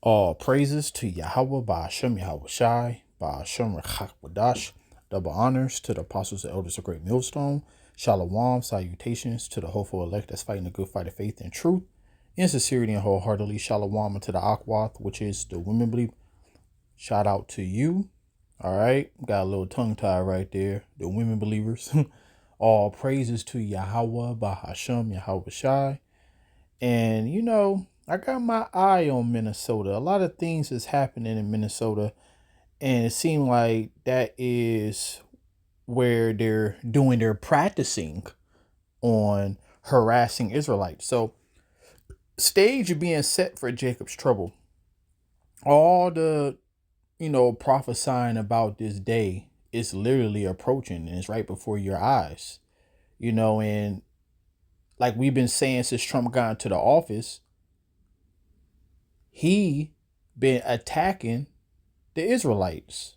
All praises to Yahweh Ba'ashem Yahweh Shai, Ba'ashem Rechak. Double honors to the apostles and elders of Great Millstone. Shalom, salutations to the hopeful elect that's fighting the good fight of faith and truth. In sincerity and wholeheartedly, shalom to the Akwath, which is the women believe. Shout out to you. All right, got a little tongue tie right there. The women believers. All praises to Yahweh Ba'ashem Yahweh Shai. And I got my eye on Minnesota. A lot of things is happening in Minnesota, and it seems like that is where they're doing their practicing on harassing Israelites. So, stage being set for Jacob's trouble. All the prophesying about this day is literally approaching, and it's right before your eyes. And like we've been saying since Trump got into the office, he been attacking the Israelites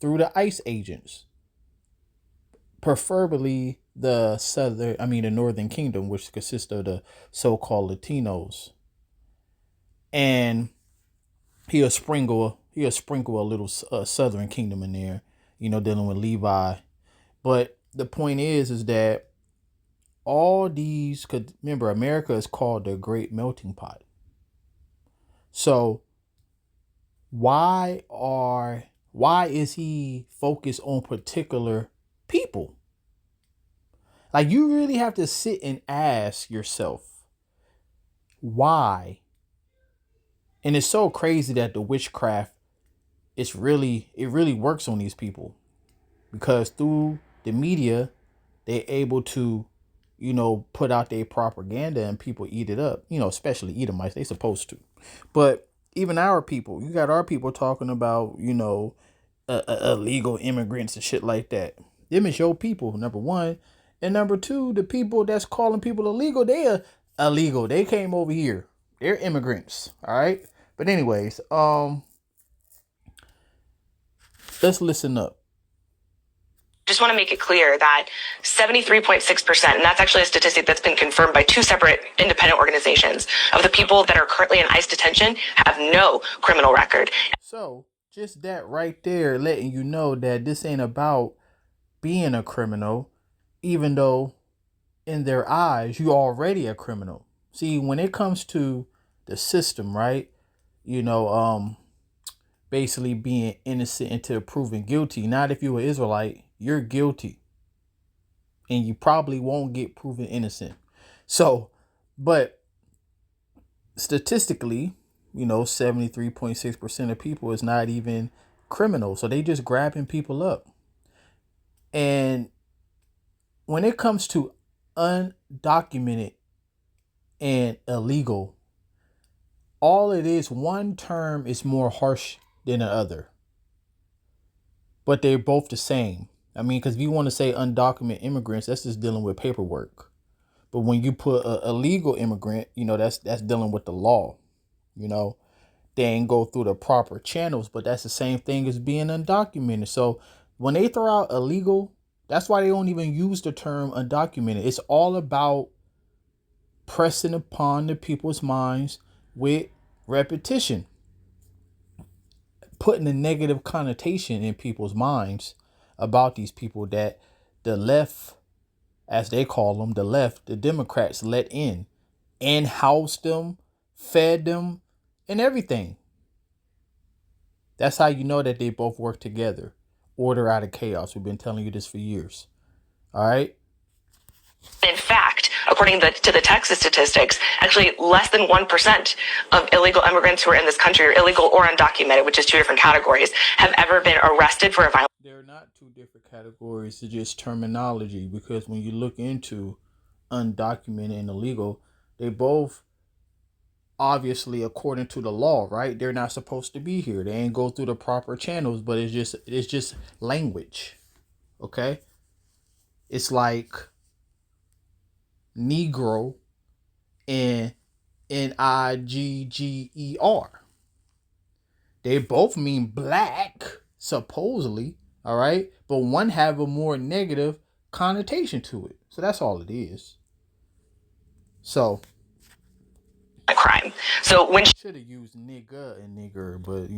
through the ICE agents, preferably the Northern Kingdom, which consists of the so-called Latinos. And he'll sprinkle a little Southern Kingdom in there, dealing with Levi. But the point is that all these, could remember, America is called the Great Melting Pot. So why is he focused on particular people? Like, you really have to sit and ask yourself why. And it's so crazy that the witchcraft, it really works on these people, because through the media they're able to put out their propaganda and people eat it up, especially Edomites. They supposed to. But even our people, you got our people talking about, illegal immigrants and shit like that. Them is your people, number one. And number two, the people that's calling people illegal, they are illegal. They came over here. They're immigrants. All right. But anyways, let's listen up. Just want to make it clear that 73.6%, and that's actually a statistic that's been confirmed by two separate independent organizations, of the people that are currently in ICE detention have no criminal record. So just that right there, letting you know that this ain't about being a criminal, even though in their eyes you already a criminal. See, when it comes to the system, right? Basically being innocent until proven guilty. Not if you're an Israelite, you're guilty. And you probably won't get proven innocent. So, but statistically, 73.6% of people is not even criminal. So they just grabbing people up. And when it comes to undocumented and illegal, all it is, one term is more harsh than the other. But they're both the same. I mean, because if you want to say undocumented immigrants, that's just dealing with paperwork. But when you put a legal immigrant, that's dealing with the law. They ain't go through the proper channels, but that's the same thing as being undocumented. So when they throw out illegal, that's why they don't even use the term undocumented. It's all about pressing upon the people's minds with repetition, putting a negative connotation in people's minds about these people that the left, as they call them, the Democrats let in and housed them, fed them, and everything. That's how you know that they both work together. Order out of chaos. We've been telling you this for years. All right. In fact, according to the Texas statistics, actually less than 1% of illegal immigrants who are in this country, or illegal or undocumented, which is two different categories, have ever been arrested for a violent. They're not two different categories. It's just terminology, because when you look into undocumented and illegal, they both, obviously, according to the law, right? They're not supposed to be here. They ain't go through the proper channels, but it's just language. Okay? It's like Negro and Nigger. They both mean black, supposedly, all right? But one have a more negative connotation to it. So that's all it is. So a crime. So So when Should have used nigga and nigger, but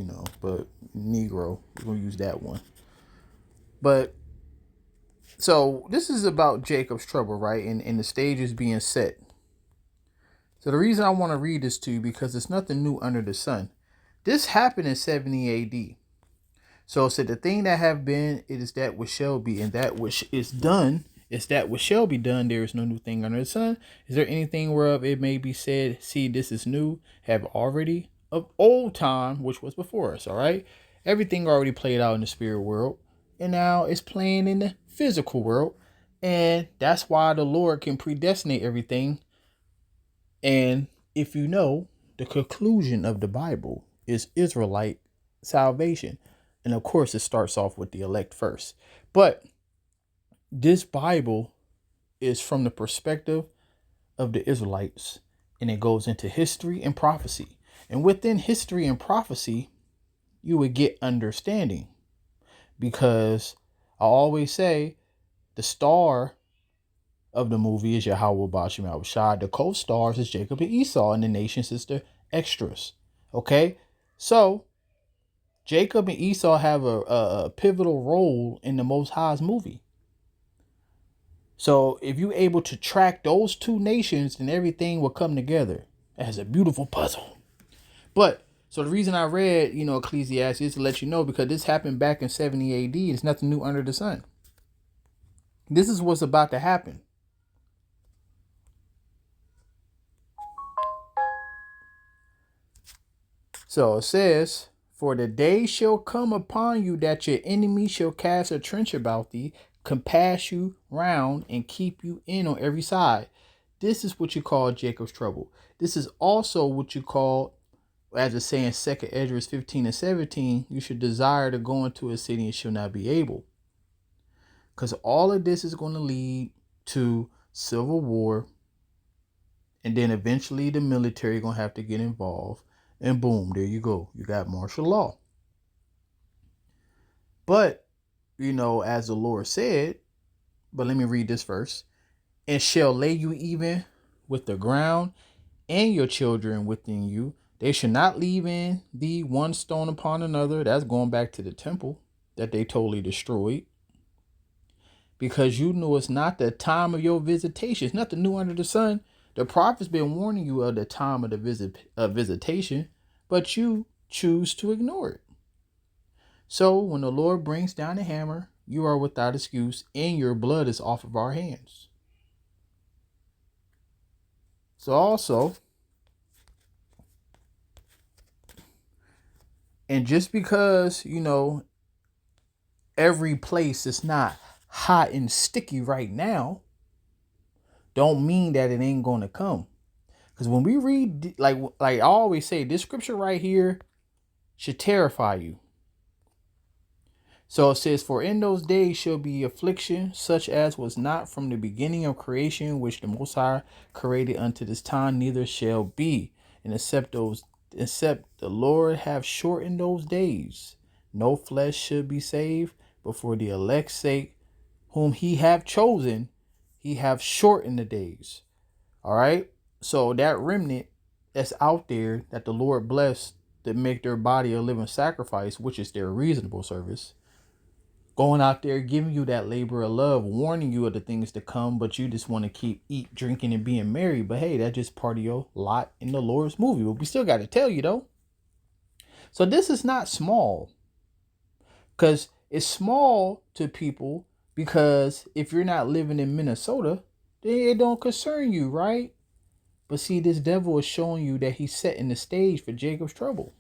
but Negro. We're gonna use that one. But so this is about Jacob's trouble, right? And the stage is being set. So the reason I want to read this to you because it's nothing new under the sun. This happened in 70 AD. So it said the thing that have been, it is that which shall be, and that which is done is that which shall be done. There is no new thing under the sun. Is there anything whereof it may be said, see, this is new, have already of old time, which was before us, all right? Everything already played out in the spirit world, and now it's playing in the physical world. And that's why the Lord can predestinate everything. And if you know, the conclusion of the Bible is Israelite salvation. And of course, it starts off with the elect first. But this Bible is from the perspective of the Israelites, and it goes into history and prophecy. And within history and prophecy, you would get understanding. Because I always say the star of the movie is Yahweh Bashim Al-Shad. The co-stars is Jacob and Esau, and the nations is the extras. Okay? So Jacob and Esau have a pivotal role in the Most High's movie. So if you're able to track those two nations, then everything will come together as a beautiful puzzle. But so the reason I read, Ecclesiastes is to let you know, because this happened back in 70 AD. It's nothing new under the sun. This is what's about to happen. So it says, for the day shall come upon you that your enemy shall cast a trench about thee, compass you round, and keep you in on every side. This is what you call Jacob's trouble. This is also what you call, as it's saying, 2nd Esdras 15 and 17, you should desire to go into a city and shall not be able. Because all of this is going to lead to civil war. And then eventually the military going to have to get involved. And boom, there you go. You got martial law. But, as the Lord said, but let me read this verse. And shall lay you even with the ground, and your children within you. They shall not leave in thee one stone upon another. That's going back to the temple that they totally destroyed. Because you knew it's not the time of your visitation. It's nothing new under the sun. The prophet's been warning you of the time of the visitation, but you choose to ignore it. So when the Lord brings down the hammer, you are without excuse, and your blood is off of our hands. So also, and just because, every place is not hot and sticky right now, don't mean that it ain't going to come. Because when we read, like I always say, this scripture right here should terrify you. So it says, for in those days shall be affliction, such as was not from the beginning of creation, which the Most High created unto this time, neither shall be. And except the Lord have shortened those days, no flesh should be saved, but for the elect's sake, whom he have chosen, he have shortened the days. All right. So that remnant that's out there that the Lord blessed to make their body a living sacrifice, which is their reasonable service, going out there, giving you that labor of love, warning you of the things to come, but you just want to keep eat, drinking, and being merry. But hey, that's just part of your lot in the Lord's movie. But we still got to tell you, though. So this is not small. Because it's small to people, because if you're not living in Minnesota, then it don't concern you, right? But see, this devil is showing you that he's setting the stage for Jacob's trouble.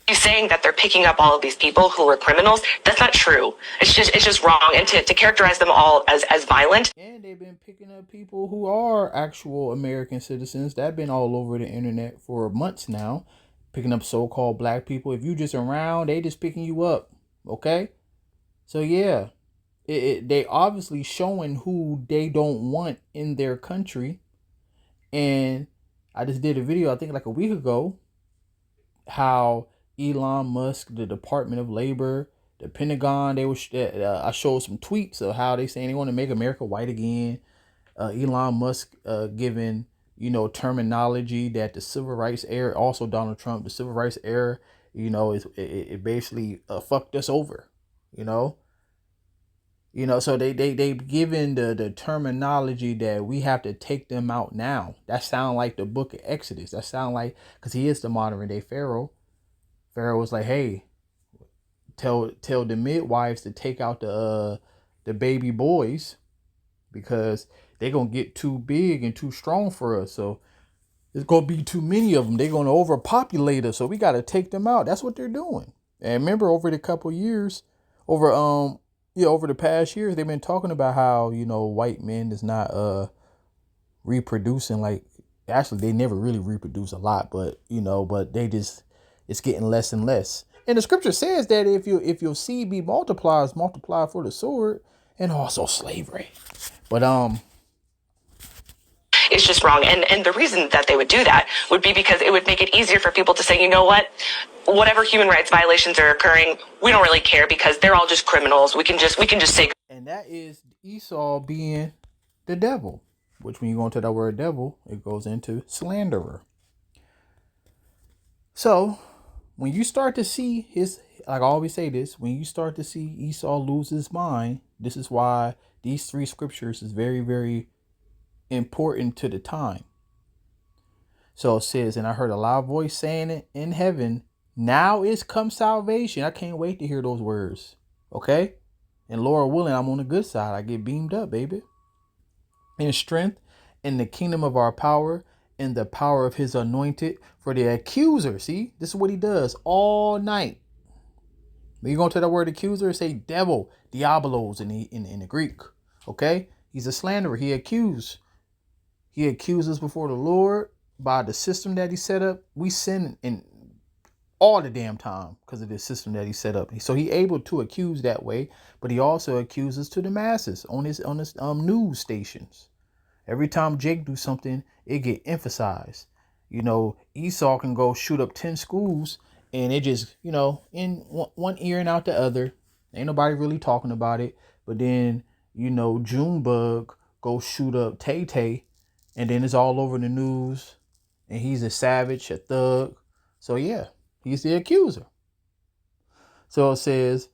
He's saying that they're picking up all of these people who were criminals. That's not true. It's just wrong. And to characterize them all as violent. And they've been picking up people who are actual American citizens. That been all over the internet for months now. Picking up so-called black people. If you just around, they just picking you up. Okay? So yeah. They obviously showing who they don't want in their country. And I just did a video, I think like a week ago, how Elon Musk, the Department of Labor, the Pentagon, I showed some tweets of how they saying they want to make America white again. Elon Musk giving terminology that the civil rights era, also Donald Trump, the civil rights era, it basically fucked us over, you know. So they given the terminology that we have to take them out now. That sound like the book of Exodus. That sound like, because he is the modern day Pharaoh. Pharaoh was like, hey, tell the midwives to take out the baby boys, because they're gonna get too big and too strong for us. So there's gonna be too many of them. They're gonna overpopulate us. So we gotta take them out. That's what they're doing. And remember, over the couple years, over the past years, they've been talking about how white men is not reproducing. Like, actually, they never really reproduce a lot, but they just, it's getting less and less. And the scripture says that if your seed be multiplied, it's multiplied for the sword and also slavery. But it's just wrong. And the reason that they would do that would be because it would make it easier for people to say, you know what, whatever human rights violations are occurring, we don't really care because they're all just criminals. We can just say. And that is Esau being the devil, which when you go into that word devil, it goes into slanderer. So when you start to see like I always say this, when you start to see Esau lose his mind, this is why these three scriptures is very, very important to the time. So it says, and I heard a loud voice saying it in heaven, now is come salvation. I can't wait to hear those words. Okay? And Lord willing, I'm on the good side. I get beamed up, baby. In strength, in the kingdom of our power, in the power of his anointed. For the accuser, see, this is what he does all night. When you go to the word accuser, say devil, diabolos in the Greek. Okay? He's a slanderer. He accuses before the Lord by the system that he set up. We sin in all the damn time because of this system that he set up. So he able to accuse that way, but he also accuses to the masses on his news stations. Every time Jake do something, it get emphasized. Esau can go shoot up 10 schools and it just, in one ear and out the other. Ain't nobody really talking about it. But then, Junebug go shoot up Tay Tay, and then it's all over the news. And he's a savage, a thug. So yeah, he's the accuser. So it says,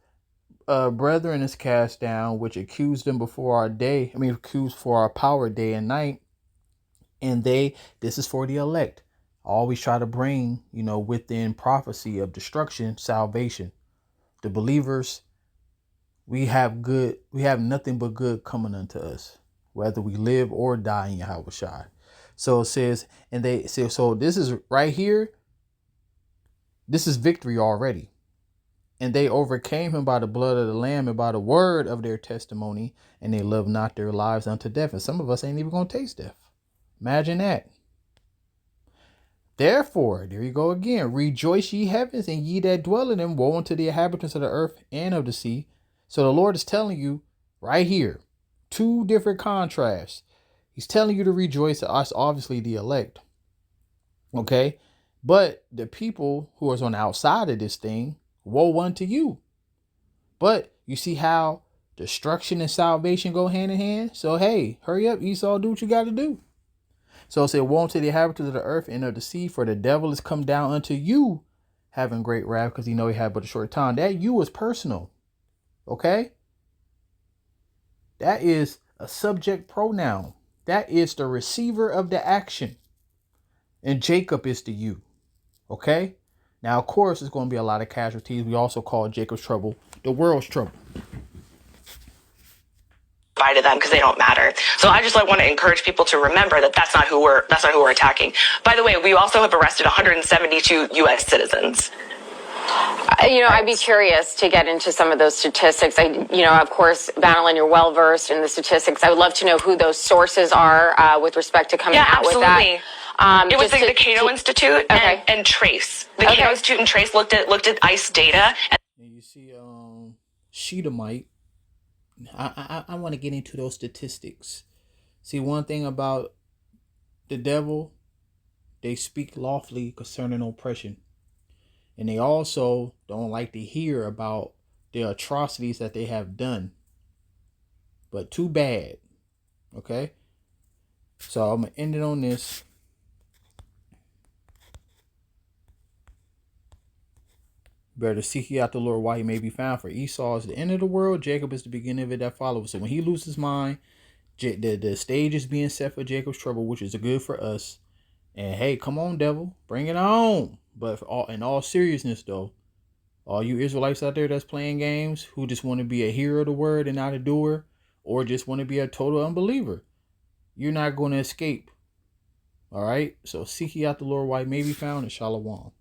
brethren is cast down, which accused them accused for our power day and night. And this is for the elect. Always try to bring, within prophecy of destruction, salvation. The believers, we have nothing but good coming unto us, whether we live or die in Yahushua. So it says, and they say, so this is right here. This is victory already. And they overcame him by the blood of the Lamb and by the word of their testimony, and they loved not their lives unto death. And some of us ain't even going to taste death. Imagine that. Therefore, there you go again. Rejoice ye heavens and ye that dwell in them. Woe unto the inhabitants of the earth and of the sea. So the Lord is telling you right here, two different contrasts. He's telling you to rejoice. Us, obviously the elect. Okay. But the people who are on the outside of this thing, woe unto you. But you see how destruction and salvation go hand in hand. So, hey, hurry up, Esau, do what you got to do. So it said, woe unto the inhabitants of the earth and of the sea, for the devil is come down unto you, having great wrath, because he know he had but a short time. That you is personal. Okay? That is a subject pronoun. That is the receiver of the action. And Jacob is the you. Okay? Now, of course, there's going to be a lot of casualties. We also call Jacob's trouble the world's trouble. To them because they don't matter. So I just want to encourage people to remember that that's not who we're attacking. By the way, we also have arrested 172 U.S. citizens. I'd be curious to get into some of those statistics. Of course, Madeline, you're well versed in the statistics. I would love to know who those sources are with respect to coming out with that. It was the Cato Institute and Trace. The Cato Institute and Trace looked at ICE data. And you see, Shedamite. I want to get into those statistics. See, one thing about the devil, they speak lawfully concerning oppression. And they also don't like to hear about the atrocities that they have done. But too bad. Okay? So I'm going to end it on this. Better seek ye out the Lord while he may be found. For Esau is the end of the world. Jacob is the beginning of it that follows. So when he loses his mind, the stage is being set for Jacob's trouble, which is good for us. And hey, come on, devil, bring it on. But in all seriousness, though, all you Israelites out there that's playing games, who just want to be a hearer of the word and not a doer, or just want to be a total unbeliever, you're not going to escape. All right? So seek ye out the Lord while he may be found, and shalom.